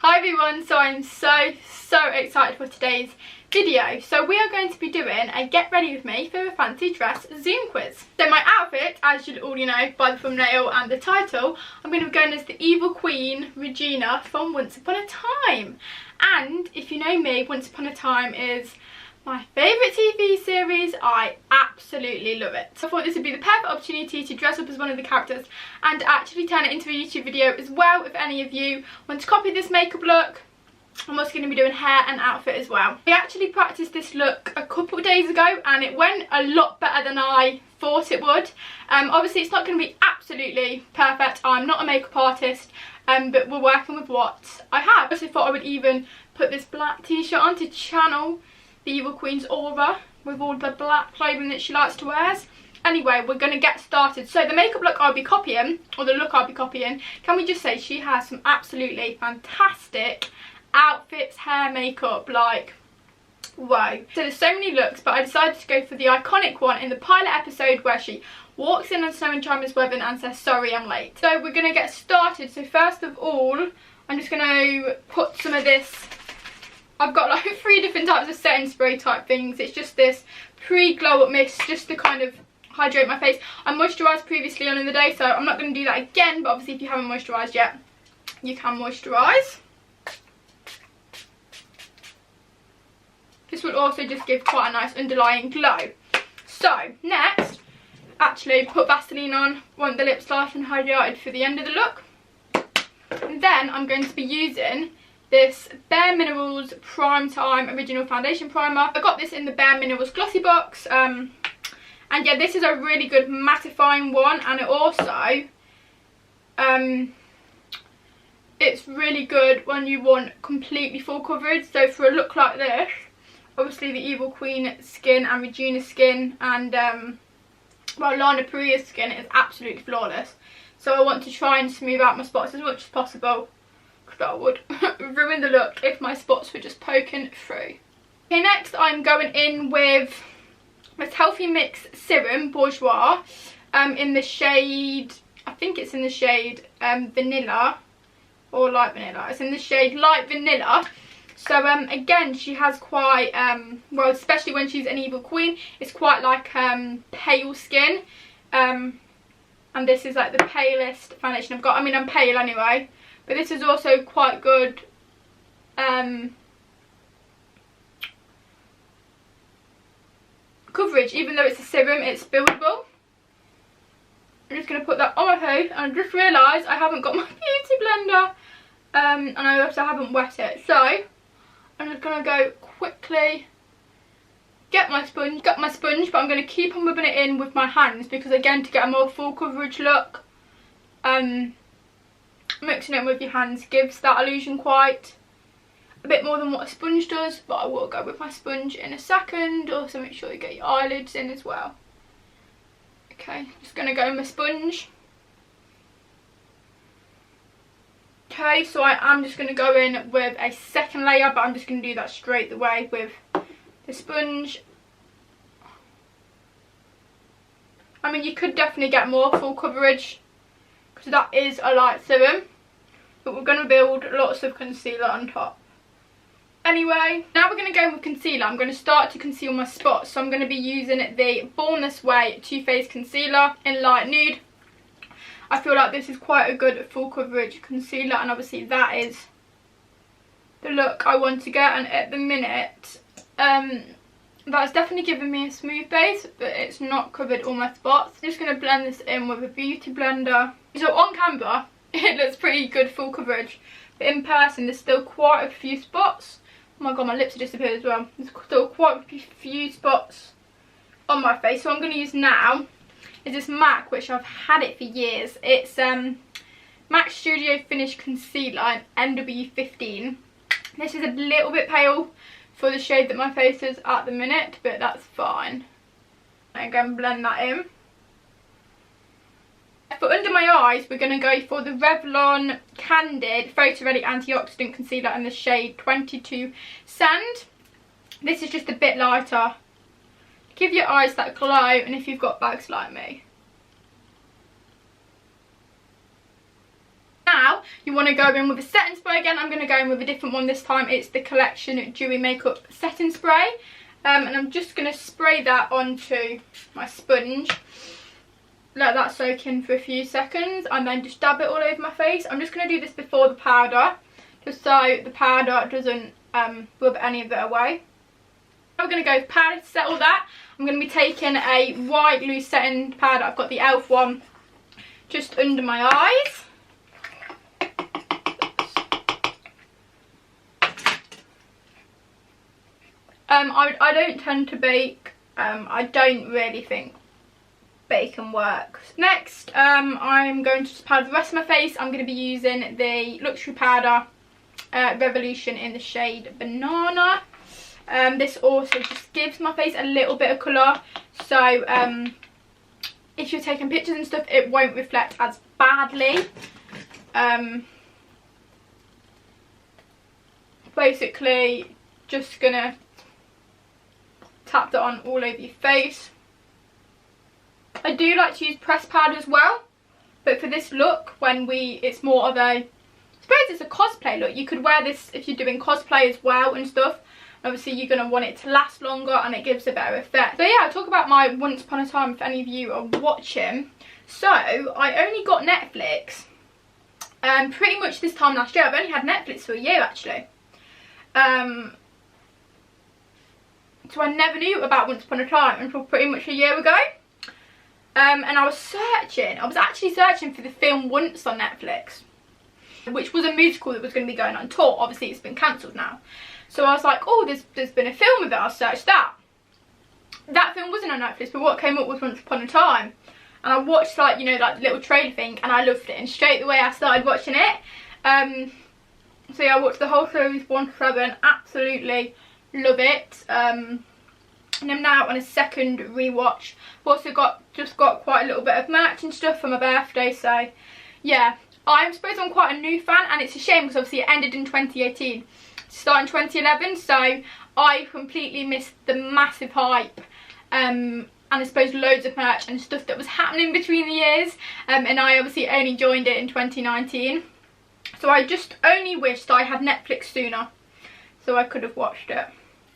Hi everyone, so I'm so excited for today's video. So we are going to be doing a get ready with me for a fancy dress Zoom quiz. So my outfit, as you'll already know by the thumbnail and the title, I'm going to be going as the evil queen Regina from Once Upon a Time. And if you know me, Once Upon a Time is my favourite TV series. I absolutely love it. So I thought this would be the perfect opportunity to dress up as one of the characters and actually turn it into a YouTube video as well if any of you want to copy this makeup look. I'm also going to be doing hair and outfit as well. We actually practiced this look a couple of days ago and it went a lot better than I thought it would. Obviously it's not going to be absolutely perfect. I'm not a makeup artist, but we're working with what I have. I also thought I would even put this black t-shirt on to channel the evil queen's aura with all the black clothing that she likes to wear. Anyway, we're going to get started. So the makeup look I'll be copying, or the look I'll be copying, can we just say she has some absolutely fantastic outfits, hair, makeup, like wow. So there's so many looks, but I decided to go for the iconic one in the pilot episode where she walks in on Snow and Chimeless Weather and says sorry I'm late. So we're going to get started. So first of all, I'm just going to put some of this. I've got like 3 different types of setting spray type things. It's just this pre-glow up mist just to kind of hydrate my face. I moisturised previously on in the day, so I'm not going to do that again, but obviously if you haven't moisturised yet, you can moisturise. This will also just give quite a nice underlying glow. So next, actually put Vaseline on, want the lips light and hydrated for the end of the look. And then I'm going to be using this Bare Minerals Prime Time Original Foundation Primer. I got this in the Bare Minerals Glossy box. And yeah, this is a really good mattifying one, and it also it's really good when you want completely full coverage. So for a look like this, obviously the evil queen skin and Regina's skin and well, Lana Peria's skin is absolutely flawless. So I want to try and smooth out my spots as much as possible, because that would ruin the look if my spots were just poking through. Okay, next I'm going in with this Healthy Mix Serum Bourjois in the shade, I think it's in the shade Vanilla or Light Vanilla. It's in the shade Light Vanilla. So again, she has quite, well, especially when she's an evil queen, it's quite like pale skin. And this is like the palest foundation I've got. I mean, I'm pale anyway, but this is also quite good coverage. Even though it's a serum, it's buildable. I'm just going to put that on my face, and I just realised I haven't got my beauty blender, and I also haven't wet it. So I'm just going to go quickly get my sponge, but I'm going to keep on rubbing it in with my hands because, again, to get a more full coverage look, mixing it with your hands gives that illusion quite a bit more than what a sponge does, but I will go with my sponge in a second. Also make sure you get your eyelids in as well. Okay, just going to go with my sponge. Okay, so I am just going to go in with a second layer, but I'm just going to do that straight away with the sponge. I mean, you could definitely get more full coverage because that is a light serum, but we're going to build lots of concealer on top. Anyway, now we're going to go in with concealer. I'm going to start to conceal my spots, so I'm going to be using the Born This Way Too Faced Concealer in Light Nude. I feel like this is quite a good full coverage concealer, and obviously that is the look I want to get. And at the minute, that's definitely giving me a smooth base, but it's not covered all my spots. I'm just going to blend this in with a beauty blender. So on camera, it looks pretty good full coverage, but in person there's still quite a few spots. Oh my god, my lips have disappeared as well. There's still quite a few spots on my face. So what I'm going to use now is this MAC, which I've had it for years. It's MAC Studio Finish Concealer in NW15. This is a little bit pale for the shade that my face is at the minute, but that's fine. I'm going to blend that in. For under my eyes, we're going to go for the Revlon Candid Photo Ready Antioxidant Concealer in the shade 22 Sand. This is just a bit lighter. Give your eyes that glow, and if you've got bags like me. Now now you want to go in with a setting spray again, I'm going to go in with a different one this time. It's the Collection Dewy Makeup Setting Spray. And I'm just going to spray that onto my sponge. Let that soak in for a few seconds and then just dab it all over my face. I'm just going to do this before the powder, just so the powder doesn't rub any of it away. I'm going to go with powder to settle that. I'm going to be taking a white loose setting powder. I've got the e.l.f. one just under my eyes. I don't tend to bake. I don't really think bacon works. Next, I'm going to just powder the rest of my face. I'm going to be using the Luxury Powder Revolution in the shade Banana. This also just gives my face a little bit of colour, so if you're taking pictures and stuff, it won't reflect as badly. Basically, just gonna tap that on all over your face. I do like to use pressed powder as well, but for this look, it's more of I suppose it's a cosplay look. You could wear this if you're doing cosplay as well and stuff. Obviously you're going to want it to last longer and it gives a better effect. So yeah, I'll talk about my Once Upon a Time if any of you are watching. So I only got Netflix pretty much this time last year. I've only had Netflix for a year actually. So I never knew about Once Upon a Time until pretty much a year ago. And I was actually searching for the film Once on Netflix, which was a musical that was going to be going on tour. Obviously it's been cancelled now. So I was like, oh, there's been a film of it, I'll search that. That film wasn't on Netflix, but what came up was Once Upon a Time. And I watched, like, you know, like the little trailer thing, and I loved it. And straight away I started watching it. So yeah, I watched the whole series 1 to 7, absolutely love it. And I'm now on a second rewatch. I've also just got quite a little bit of merch and stuff for my birthday, so yeah. I suppose I'm quite a new fan, and it's a shame because obviously it ended in 2018. Starting 2011, so I completely missed the massive hype and I suppose loads of merch and stuff that was happening between the years, and I obviously only joined it in 2019, so I just only wished I had Netflix sooner so I could have watched it.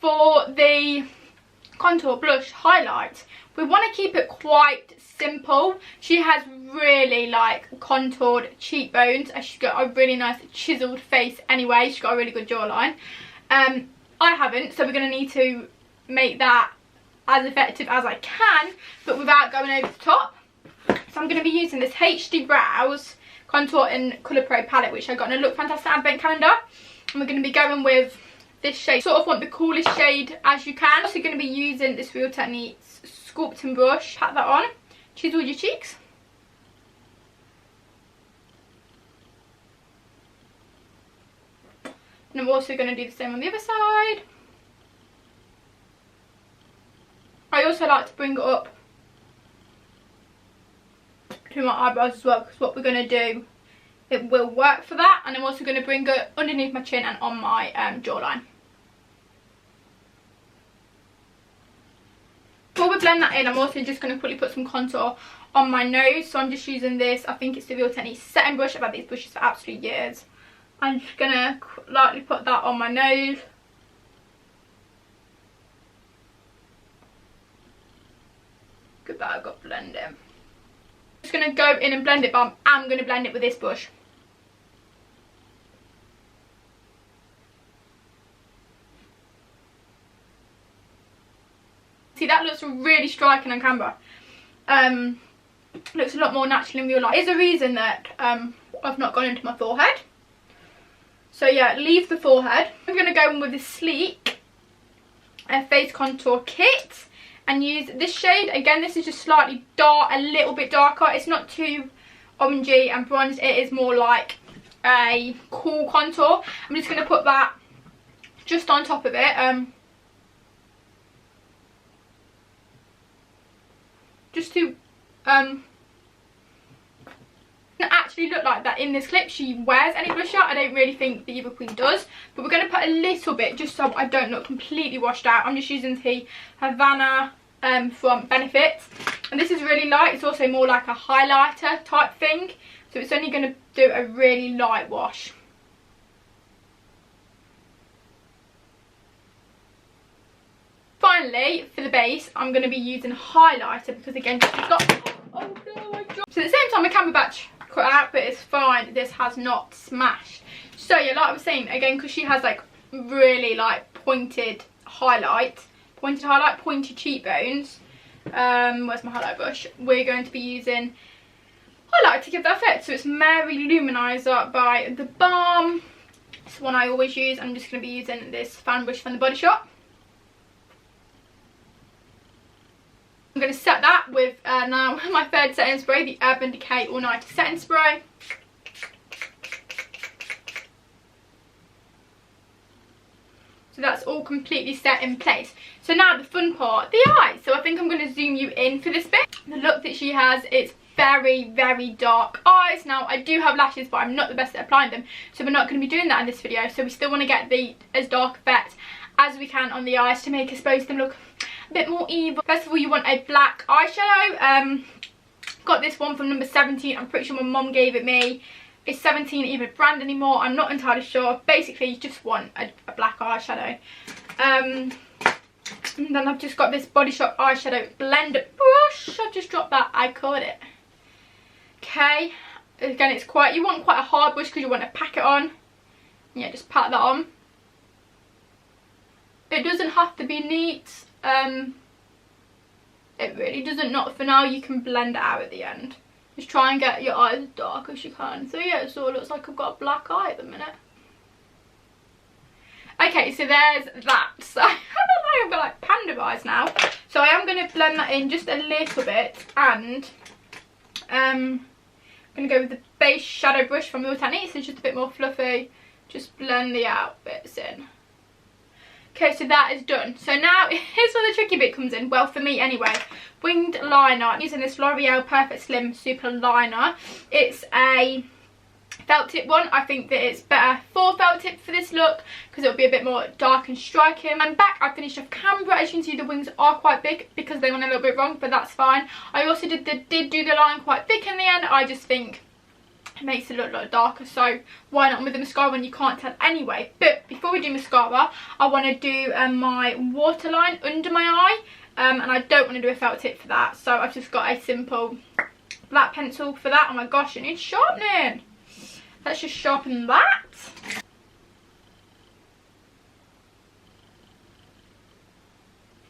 For the contour blush highlight, we want to keep it quite simple. She has really like contoured cheekbones, and she's got a really nice chiseled face anyway. She's got a really good jawline. I haven't, so we're going to need to make that as effective as I can, but without going over the top. So I'm going to be using this HD Brows Contour in Colour Pro palette, which I got in a Look Fantastic advent calendar, and we're going to be going with this shade. Sort of want the coolest shade as you can. Also going to be using this Real Techniques sculpting brush. Pat that on, chisel your cheeks. And I'm also going to do the same on the other side. I also like to bring it up to my eyebrows as well, because what we're going to do, it will work for that. And I'm also going to bring it underneath my chin and on my jawline. Before we blend that in, I'm also just going to quickly put some contour on my nose. So I'm just using this, I think it's the Real Techniques setting brush. I've had these brushes for absolute years. I'm just going to lightly put that on my nose. Give that a good blend in. Just going to go in and blend it, but I'm going to blend it with this brush. See, that looks really striking on camera. Looks a lot more natural in real life. Is a reason that I've not gone into my forehead. So yeah, leave the forehead. I'm going to go in with this Sleek face contour kit and use this shade. Again, this is just slightly dark, a little bit darker. It's not too orangey and bronzed. It is more like a cool contour. I'm just going to put that just on top of it. Just to actually look like that in this clip. She wears any blusher. I don't really think the Eva Queen does, but we're going to put a little bit just so I don't look completely washed out. I'm just using the Havana from Benefit, and this is really light. It's also more like a highlighter type thing, so so it's only going to do a really light wash. Finally, for the base, I'm going to be using highlighter because again, she's got... Oh no, I dropped... So at the same time, my camera batch cut out, but it's fine. This has not smashed. So yeah, like I was saying, again, because she has like really like pointed highlight, pointed cheekbones. Where's my highlight brush? We're going to be using highlight to give that effect. So it's Mary Luminizer by The Balm. It's the one I always use. I'm just going to be using this fan brush from the Body Shop. I'm going to set that with now my third setting spray, the Urban Decay All Nighter Setting Spray. So that's all completely set in place. So now the fun part, the eyes. So I think I'm going to zoom you in for this bit. The look that she has, it's very, very dark eyes. Now I do have lashes, but I'm not the best at applying them. So we're not going to be doing that in this video. So we still want to get the as dark effect as we can on the eyes to make, I suppose, them look a bit more evil. First of all, you want a black eyeshadow. Got this one from number 17. I'm pretty sure my mum gave it me. Is 17 even a brand anymore? I'm not entirely sure. Basically, you just want a black eyeshadow. And then I've just got this Body Shop eyeshadow blender brush. I've just dropped that. I caught it. Okay. Again, it's quite... You want quite a hard brush because you want to pack it on. Yeah, just pat that on. It doesn't have to be neat. It really doesn't. Not for now. You can blend it out at the end. Just try and get your eyes as dark as you can. So yeah, it sort of looks like I've got a black eye at the minute. Okay, so there's that. So I don't know, I've got like panda eyes now. So I am going to blend that in just a little bit. And I'm going to go with the base shadow brush from Real Techniques. It's just a bit more fluffy. Just blend the out bits in. Okay, so that is done. So now, here's where the tricky bit comes in. Well, for me anyway. Winged liner. I'm using this L'Oreal Perfect Slim Super Liner. It's a felt tip one. I think that it's better for felt tip for this look because it'll be a bit more dark and striking. And back, I finished off camera. As you can see, the wings are quite big because they went a little bit wrong, but that's fine. I also did do the line quite thick in the end. I just think it makes it look a lot darker, so why not with the mascara when you can't tell anyway. But before we do mascara, I want to do my waterline under my eye, and I don't want to do a felt tip for that, so I've just got a simple black pencil for that. Oh my gosh, it needs sharpening. Let's just sharpen that.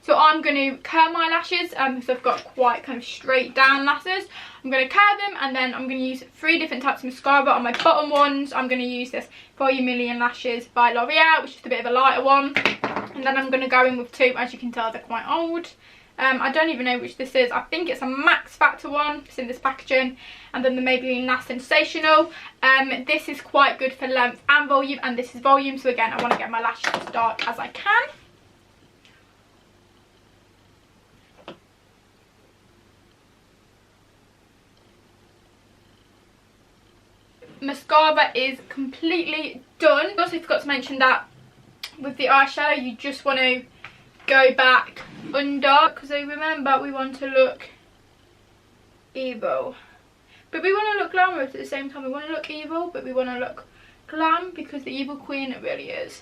So I'm going to curl my lashes because I've got quite kind of straight down lashes. I'm going to curl them and then I'm going to use 3 different types of mascara. On my bottom ones, I'm going to use this For You Million Lashes by L'Oreal, which is a bit of a lighter one. And then I'm going to go in with 2, as you can tell, they're quite old. I don't even know which this is. I think it's a Max Factor one. It's in this packaging. And then the Maybelline Last Sensational. This is quite good for length and volume, and this is volume. So again, I want to get my lashes as dark as I can. Mascara is completely done. I also forgot to mention that with the eyeshadow, you just want to go back under because remember we want to look evil, but we want to look glamorous at the same time. We want to look evil, but we want to look glam because the evil queen it really is.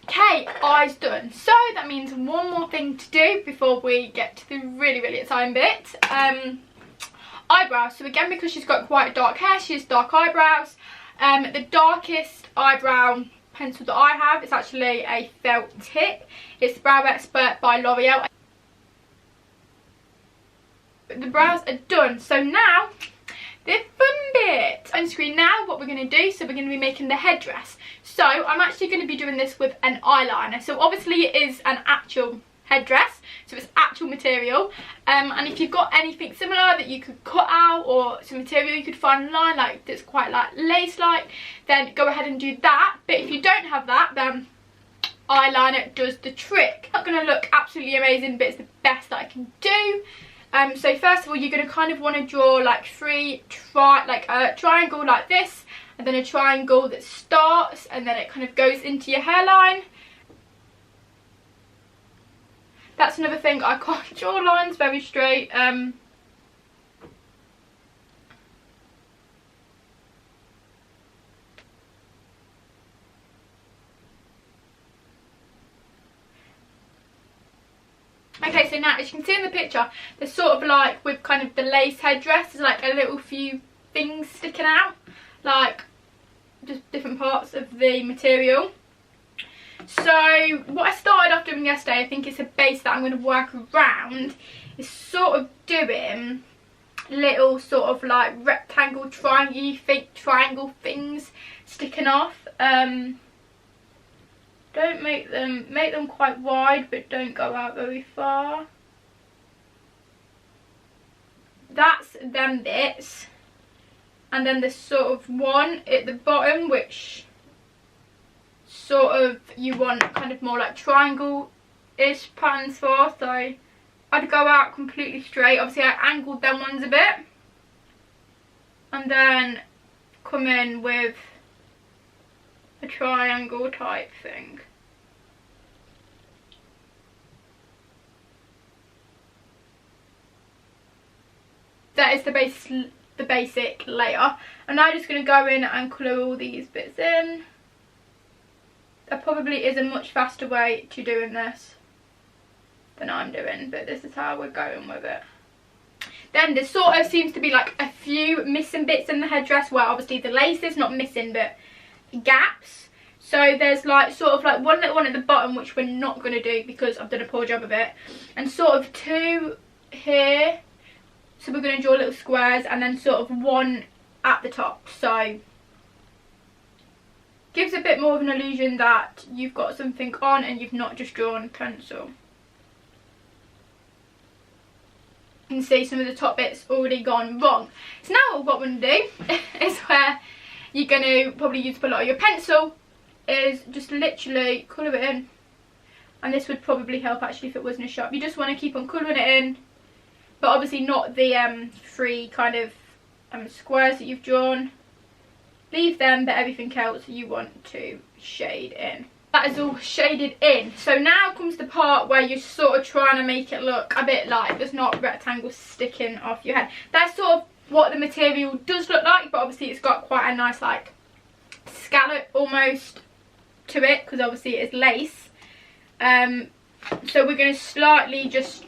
Okay, eyes done. So that means one more thing to do before we get to the really, really exciting bit. Eyebrows. So again, because she's got quite dark hair, she has dark eyebrows. The darkest eyebrow pencil that I have is actually a felt tip. It's Brow Expert by L'Oreal. The brows are done. So now the fun bit on screen. Now what we're going to do, so we're going to be making the headdress. So I'm actually going to be doing this with an eyeliner. So obviously it is an actual headdress, so it's actual material, and if you've got anything similar that you could cut out, or some material you could find online like that's quite like lace like, then go ahead and do that. But if you don't have that, then eyeliner does the trick. Not going to look absolutely amazing, but it's the best that I can do. So first of all, you're going to kind of want to draw like a triangle like this, and then a triangle that starts and then it kind of goes into your hairline. That's another thing, I can't draw lines very straight. Okay, so now as you can see in the picture, there's sort of like with kind of the lace headdress, there's like a little few things sticking out, like just different parts of the material. So what I started off doing yesterday, I think it's a base that I'm going to work around, is sort of doing little sort of like rectangle triangle things sticking off. Don't make them quite wide, but don't go out very far. That's them bits. And then there's sort of one at the bottom, which sort of you want kind of more like triangle-ish patterns for. So I'd go out completely straight. Obviously I angled them ones a bit. And then come in with a triangle type thing. That is the basic layer. I'm now just going to go in and colour all these bits in. There probably is a much faster way to doing this than I'm doing, but this is how we're going with it. Then there sort of seems to be like a few missing bits in the headdress, where obviously the lace is not missing, but gaps. So there's like sort of like one little one at the bottom, which we're not going to do because I've done a poor job of it, and sort of two here. So we're going to draw little squares, and then sort of one at the top. So gives a bit more of an illusion that you've got something on and you've not just drawn pencil. You can see some of the top bits already gone wrong. So now what we're going to do is where you're going to probably use a lot of your pencil, is just literally colour it in. And this would probably help actually if it wasn't a shop. You just want to keep on colouring it in, but obviously not the three kind of squares that you've drawn. Leave them, but everything else you want to shade in. That is all shaded in. So now comes the part where you're sort of trying to make it look a bit like there's not rectangles sticking off your head. That's sort of what the material does look like, but obviously it's got quite a nice like scallop almost to it, because obviously it is lace. So we're going to slightly just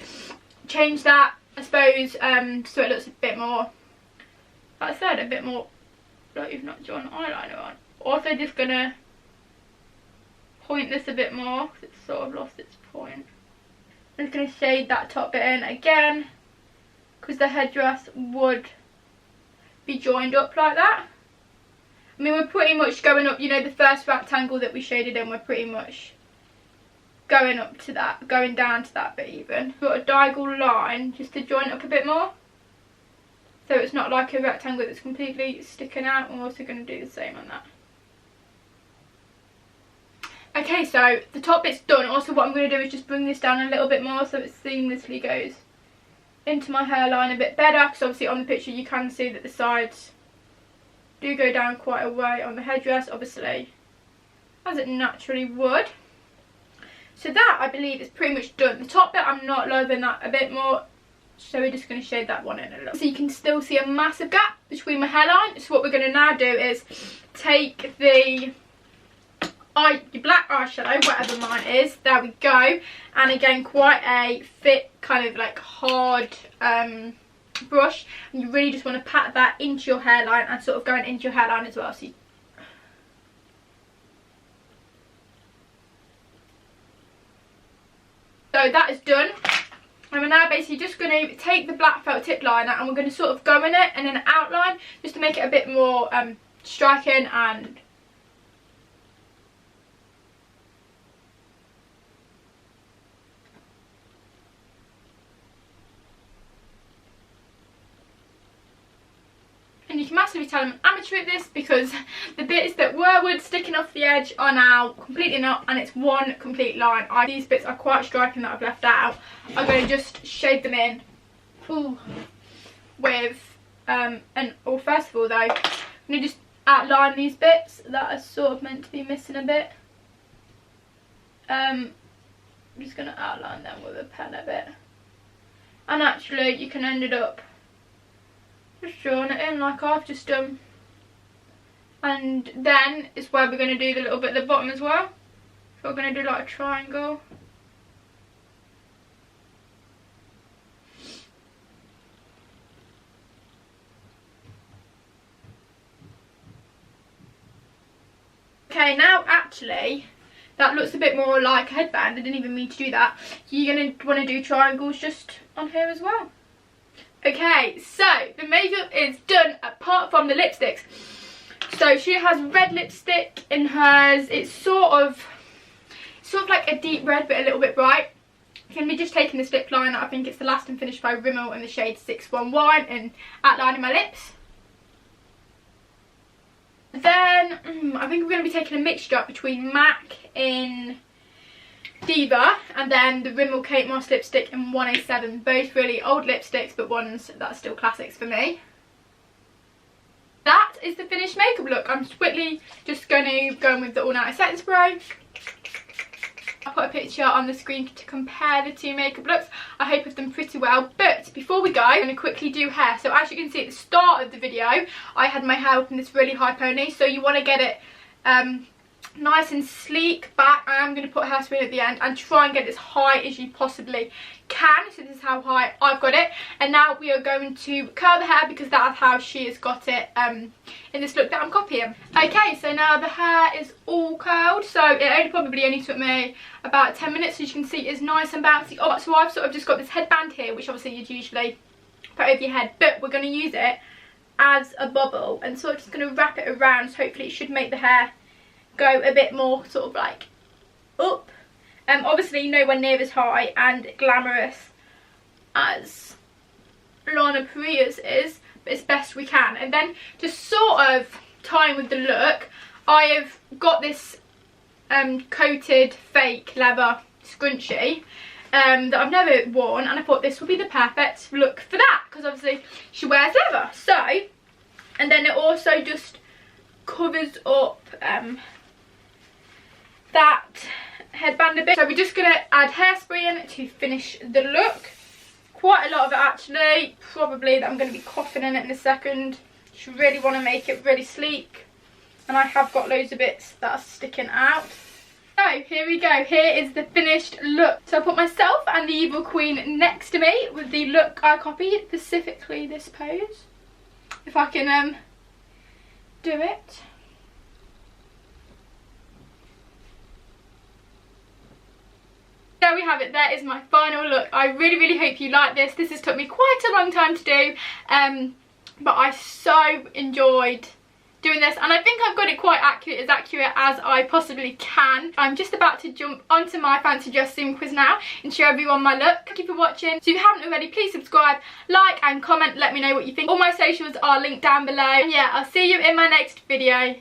change that, I suppose, so it looks a bit more, like I said, a bit more like you've not drawn eyeliner on. Also just going to point this a bit more because it's sort of lost its point. I'm just going to shade that top bit in again, because the headdress would be joined up like that. I mean, we're pretty much going up, you know, the first rectangle that we shaded in, we're pretty much going up to that, going down to that bit even. Got a diagonal line just to join up a bit more, so it's not like a rectangle that's completely sticking out. I'm also going to do the same on that. Okay, so the top bit's done. Also what I'm going to do is just bring this down a little bit more so it seamlessly goes into my hairline a bit better, because obviously on the picture you can see that the sides do go down quite a way on the headdress, obviously, as it naturally would. So that, I believe, is pretty much done. The top bit, I'm not loving that a bit more, so we're just going to shade that one in a little. So you can still see a massive gap between my hairline. So what we're going to now do is take the black eyeshadow, whatever mine is, there we go, and again quite a thick kind of like hard brush, and you really just want to pat that into your hairline and sort of going into your hairline as well. So that is done, and we're now basically just going to take the black felt tip liner and we're going to sort of go in it and then outline just to make it a bit more striking. And you can massively tell I'm an amateur at this, because the bits that were wood sticking off the edge are now completely not, and it's one complete line. These bits are quite striking that I've left out. I'm going to just shade them in with, first of all though, I'm going to just outline these bits that are sort of meant to be missing a bit. I'm just going to outline them with a pen a bit. And actually you can end it up just drawing it in like I've just done, and then it's where we're going to do the little bit at the bottom as well. So we're going to do like a triangle, Okay, now actually that looks a bit more like a headband. I didn't even mean to do that. You're going to want to do triangles just on here as well. Okay, so the makeup is done apart from the lipsticks. So she has red lipstick in hers. It's sort of like a deep red but a little bit bright. I'm going to be just taking this lip liner. I think it's the Last and Finish by Rimmel in the shade 611 and outlining my lips. Then I think we're going to be taking a mixture between MAC in Diva and then the Rimmel Kate Moss lipstick in 107. Both really old lipsticks, but ones that are still classics for me. That is the finished makeup look. I'm quickly just going to go in with the All Night Setting Spray. I'll put a picture on the screen to compare the two makeup looks. I hope I've done pretty well. But before we go, I'm going to quickly do hair. So as you can see at the start of the video, I had my hair up in this really high pony. So you want to get it nice and sleek back. I am going to put hairspray at the end and try and get it as high as you possibly can. So this is how high I've got it. And now we are going to curl the hair because that's how she has got it in this look that I'm copying. Okay, so now the hair is all curled. So it probably only took me about 10 minutes. As you can see, it's nice and bouncy. Oh, so I've sort of just got this headband here, which obviously you'd usually put over your head, but we're going to use it as a bobble and sort of just going to wrap it around. So hopefully it should make the hair go a bit more sort of like up. Obviously nowhere near as high and glamorous as Lana Priya's is, but it's best we can. And then just sort of tying with the look, I have got this coated fake leather scrunchie that I've never worn, and I thought this would be the perfect look for that because obviously she wears leather. So, and then it also just covers up that headband a bit. So we're just going to add hairspray in to finish the look. Quite a lot of it actually, probably that I'm going to be coughing in it in a second. Just really want to make it really sleek, and I have got loads of bits that are sticking out. So here we go, here is the finished look. So I put myself and the Evil Queen next to me with the look I copied, specifically this pose. If I can do it. There we have it, there is my final look. I really hope you like this. This has took me quite a long time to do, but I so enjoyed doing this, and I think I've got it quite accurate as I possibly can. I'm just about to jump onto my fancy dress Zoom quiz now and show everyone my look. Thank you for watching. So if you haven't already, please subscribe, like and comment, let me know what you think. All my socials are linked down below, and yeah, I'll see you in my next video.